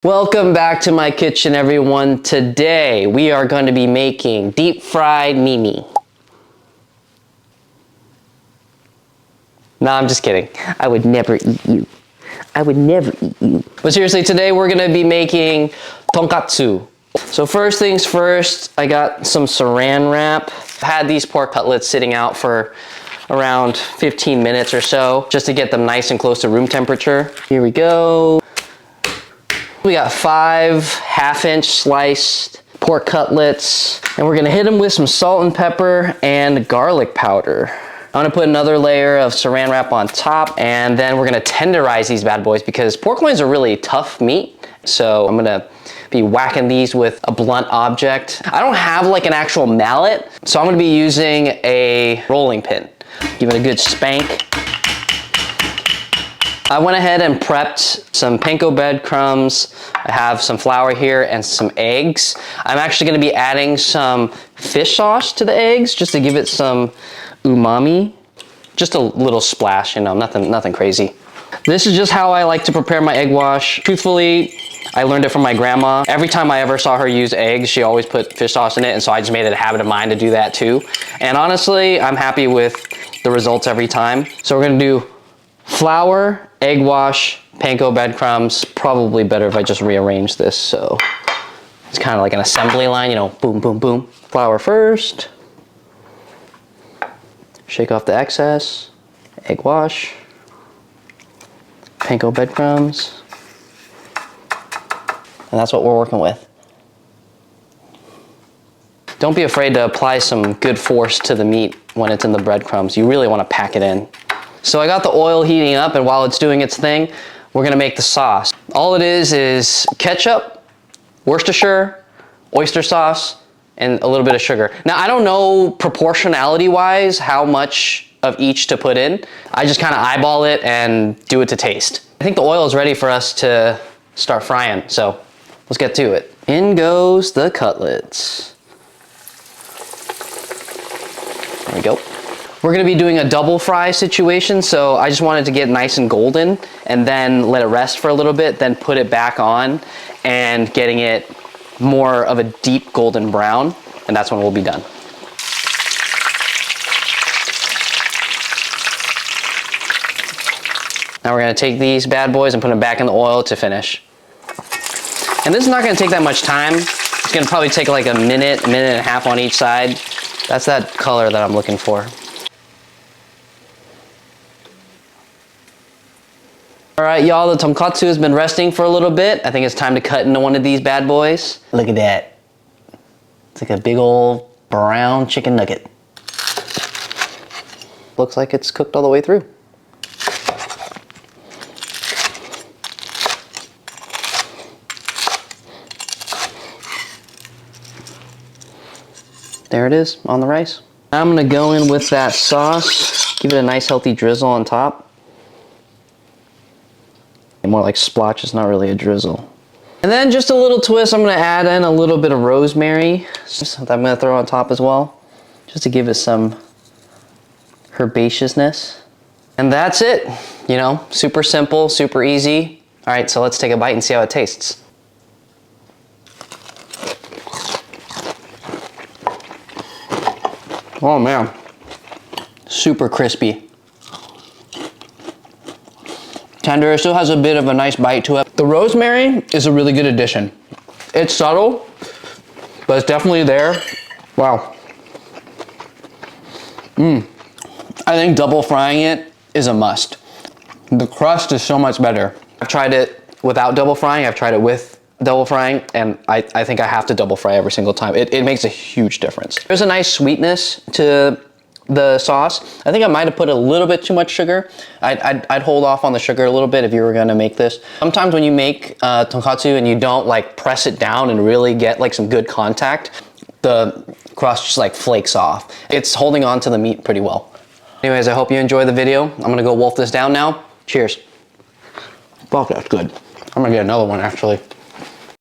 Welcome back to my kitchen, everyone. Today we are going to be making deep fried mimi. No, I'm just kidding. I would never eat you. I would never eat you. But seriously, today we're going to be making Tonkatsu. So first things first, I got some saran wrap. I had these pork cutlets sitting out for around 15 minutes or so, just to get them nice and close to room temperature. Here we go. We got 5 half-inch sliced pork cutlets, and we're gonna hit them with some salt and pepper and garlic powder. I'm gonna put another layer of saran wrap on top, and then we're gonna tenderize these bad boys because pork loins are really tough meat. So I'm gonna be whacking these with a blunt object. I don't have like an actual mallet, so I'm gonna be using a rolling pin. Give it a good spank. I went ahead and prepped some panko breadcrumbs. I have some flour here and some eggs. I'm actually gonna be adding some fish sauce to the eggs just to give it some umami. Just a little splash, you know, nothing crazy. This is just how I like to prepare my egg wash. Truthfully, I learned it from my grandma. Every time I ever saw her use eggs, she always put fish sauce in it, and so I just made it a habit of mine to do that too. And honestly, I'm happy with the results every time. So we're gonna do flour, egg wash, panko breadcrumbs. Probably better if I just rearrange this, so it's kind of like an assembly line, you know, boom, boom, boom. Flour first. Shake off the excess. Egg wash. Panko breadcrumbs. And that's what we're working with. Don't be afraid to apply some good force to the meat when it's in the breadcrumbs. You really want to pack it in. So I got the oil heating up, and while it's doing its thing, we're gonna make the sauce. All it is ketchup, Worcestershire, oyster sauce, and a little bit of sugar. Now, I don't know proportionality-wise how much of each to put in. I just kind of eyeball it and do it to taste. I think the oil is ready for us to start frying, so let's get to it. In goes the cutlets. There we go. We're gonna be doing a double fry situation, so I just wanted to get nice and golden and then let it rest for a little bit, then put it back on and getting it more of a deep golden brown, and that's when we'll be done. Now we're gonna take these bad boys and put them back in the oil to finish. And this is not gonna take that much time. It's gonna probably take like a minute and a half on each side. That's that color that I'm looking for. All right, y'all, the tonkatsu has been resting for a little bit. I think it's time to cut into one of these bad boys. Look at that. It's like a big old brown chicken nugget. Looks like it's cooked all the way through. There it is on the rice. I'm gonna go in with that sauce, give it a nice healthy drizzle on top. More like splotch, it's not really a drizzle. And then just a little twist, I'm gonna add in a little bit of rosemary that I'm gonna throw on top as well, just to give it some herbaceousness. And that's it, you know, super simple, super easy. All right, so let's take a bite and see how it tastes. Oh man, super crispy. Tender, it still has a bit of a nice bite to it. The rosemary is a really good addition. It's subtle, but it's definitely there. Wow. I think double frying it is a must. The crust is so much better. I've tried it without double frying, I've tried it with double frying, and I think I have to double fry every single time. It makes a huge difference. There's a nice sweetness to the sauce. I think I might have put a little bit too much sugar. I'd hold off on the sugar a little bit if you were gonna make this. Sometimes when you make tonkatsu and you don't like press it down and really get like some good contact, the crust just like flakes off. It's holding on to the meat pretty well. Anyways, I hope you enjoy the video. I'm gonna go wolf this down now. Cheers. Fuck, that's good. I'm gonna get another one actually.